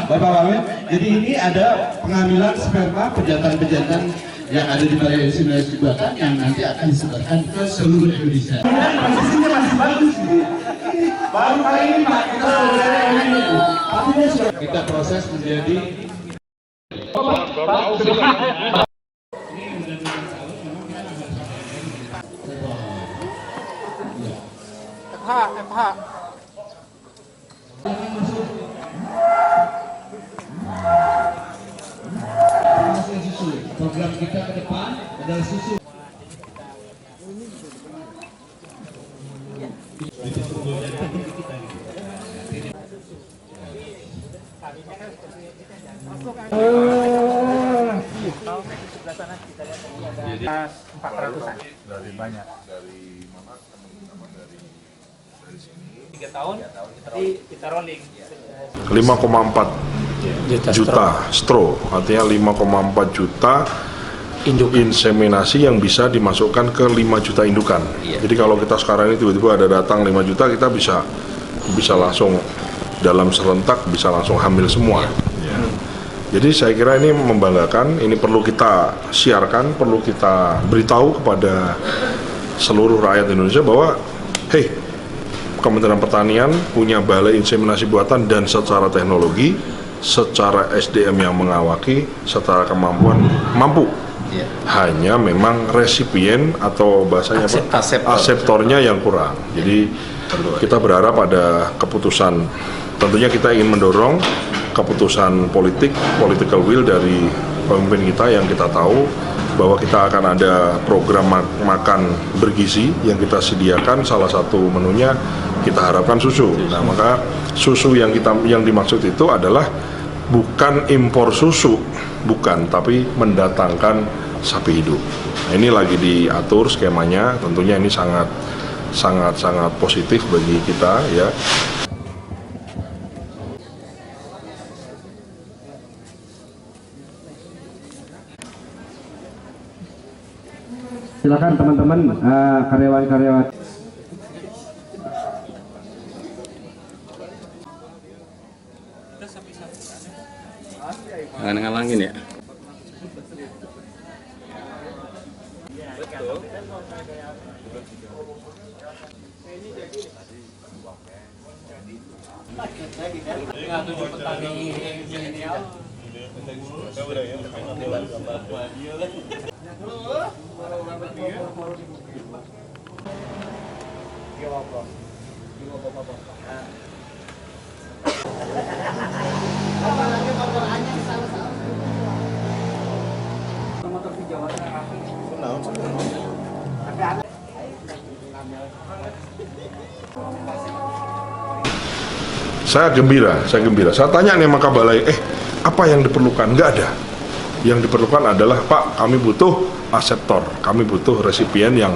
Bapak Wamen, jadi ini ada pengambilan sperma pejantan-pejantan yang ada di Balai Inseminasi Buatan yang nanti akan disebarkan ke seluruh Indonesia. Posisinya masih bagus gitu. Baru kali ini Pak, kita sudah kita proses menjadi FH. susu. Program kita ke depan adalah susu. Jadi 400-an dari banyak. Dari mana teman-teman dari sini? 3 tahun kita rolling 5,4 juta stro, artinya 5,4 juta inseminasi yang bisa dimasukkan ke 5 juta indukan. Jadi kalau kita sekarang ini tiba-tiba ada datang 5 juta, kita bisa langsung dalam serentak bisa langsung hamil semua. Jadi saya kira ini membanggakan, ini perlu kita siarkan, perlu kita beritahu kepada seluruh rakyat Indonesia bahwa hey, Kementerian Pertanian punya balai inseminasi buatan dan secara teknologi, secara SDM yang mengawaki, secara kemampuan mampu. Hanya memang resipien atau bahasanya aseptornya yang kurang. Jadi kita berharap ada keputusan, tentunya kita ingin mendorong keputusan political will dari pemimpin kita yang kita tahu bahwa kita akan ada program makan bergizi yang kita sediakan, salah satu menunya kita harapkan susu. Nah, maka susu yang dimaksud itu adalah bukan impor susu, bukan, tapi mendatangkan sapi hidup. Nah, ini lagi diatur skemanya, tentunya ini sangat positif bagi kita ya. Silakan teman-teman karyawan-karyawan. Ngalangin ya. Saya gembira. Saya tanya nih sama Kabalai, apa yang diperlukan? Nggak ada. Yang diperlukan adalah, Pak, kami butuh aseptor, kami butuh resipien yang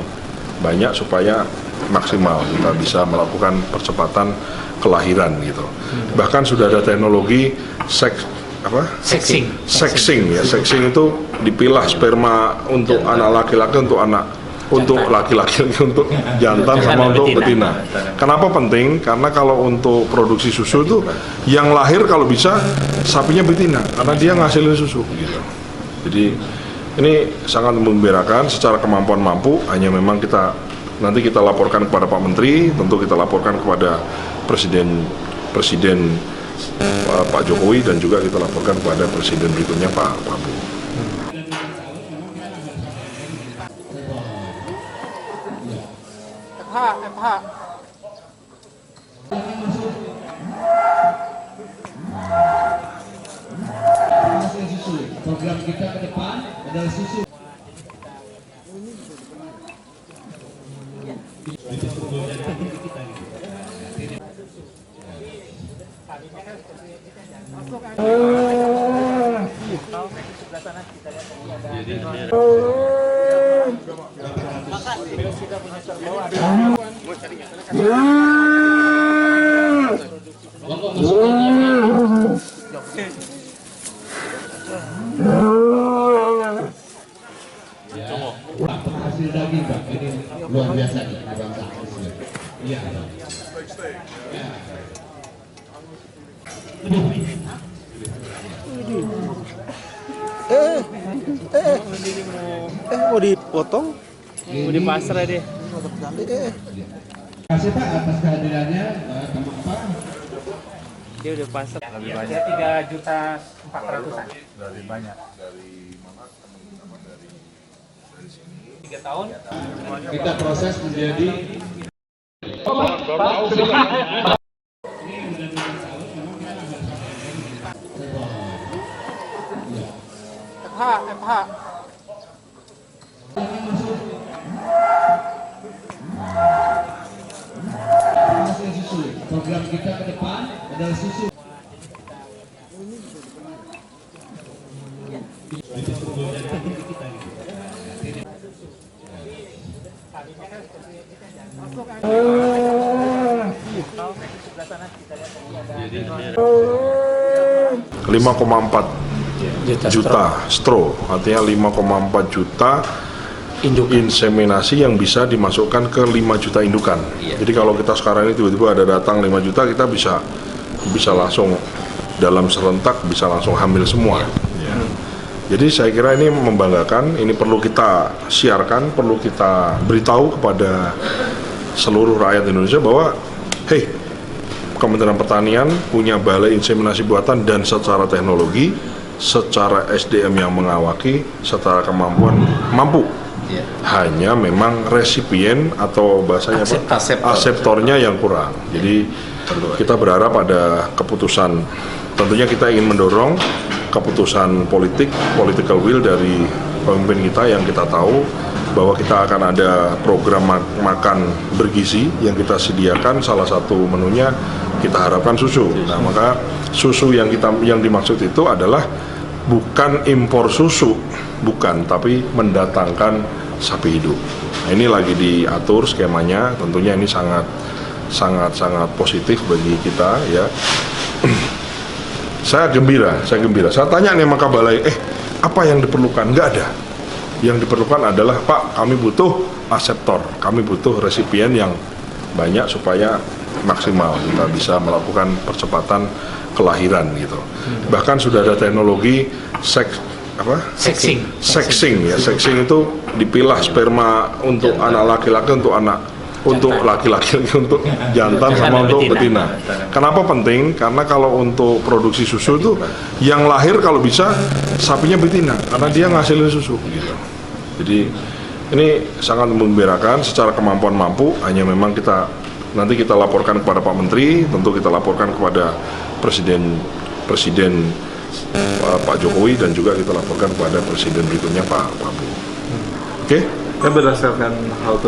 banyak supaya maksimal kita bisa melakukan percepatan kelahiran gitu. Bahkan sudah ada teknologi sexing ya. Sexing itu dipilah sperma untuk anak laki-laki, untuk laki-laki, untuk jantan sama untuk betina. Kenapa penting? Karena kalau untuk produksi susu itu yang lahir kalau bisa sapinya betina, karena dia ngasilin susu gitu. Jadi ini sangat membanggakan, secara kemampuan mampu, hanya memang nanti kita laporkan kepada Pak Menteri, tentu kita laporkan kepada Presiden Pak Jokowi, dan juga kita laporkan kepada Presiden berikutnya Pak Prabowo. FH. Program kita ke depan adalah susu. Hasil daging, Pak, ini luar biasa nih, bangsa. Iya. Mau dipotong? Mau di pasar deh. Terima kasih Pak atas kehadirannya, Pak. Dia udah pasar. Lebih banyak. 3.400.000-an. Lebih banyak. Dari mana? Dari sini. 3 tahun. Kita proses menjadi FH. susu. Program kita ke depan adalah susu. $5,4 juta straw, artinya 5,4 juta inseminasi yang bisa dimasukkan ke 5 juta indukan. Jadi kalau kita sekarang ini tiba-tiba ada datang 5 juta, kita bisa langsung dalam serentak bisa langsung hamil semua. Jadi saya kira ini membanggakan, ini perlu kita siarkan, perlu kita beritahu kepada seluruh rakyat Indonesia bahwa hey, Kementerian Pertanian punya balai inseminasi buatan dan secara teknologi, secara SDM yang mengawaki, secara kemampuan mampu. Hanya memang resipien atau bahasanya aseptornya yang kurang. Jadi kita berharap ada keputusan, tentunya kita ingin mendorong keputusan political will dari pemimpin kita yang kita tahu bahwa kita akan ada program makan bergizi yang kita sediakan, salah satu menunya kita harapkan susu. Nah, maka susu yang dimaksud itu adalah bukan impor susu, bukan, tapi mendatangkan sapi hidup. Nah, ini lagi diatur skemanya, tentunya ini sangat positif bagi kita ya. Saya gembira. Saya tanya nih sama Kabalai, apa yang diperlukan? Nggak ada. Yang diperlukan adalah, Pak, kami butuh aseptor, kami butuh resipien yang banyak supaya maksimal kita bisa melakukan percepatan kelahiran gitu. Bahkan sudah ada teknologi sexing itu dipilah sperma untuk anak laki-laki, untuk laki-laki, untuk jantan sama untuk betina. Kenapa penting? Karena kalau untuk produksi susu itu yang lahir kalau bisa sapinya betina, karena dia ngasilin susu gitu. Jadi ini sangat memberakan secara kemampuan mampu, hanya memang nanti kita laporkan kepada Pak Menteri, tentu kita laporkan kepada Presiden Pak Jokowi, dan juga kita laporkan kepada Presiden berikutnya Pak Prabowo. Oke? Berdasarkan hal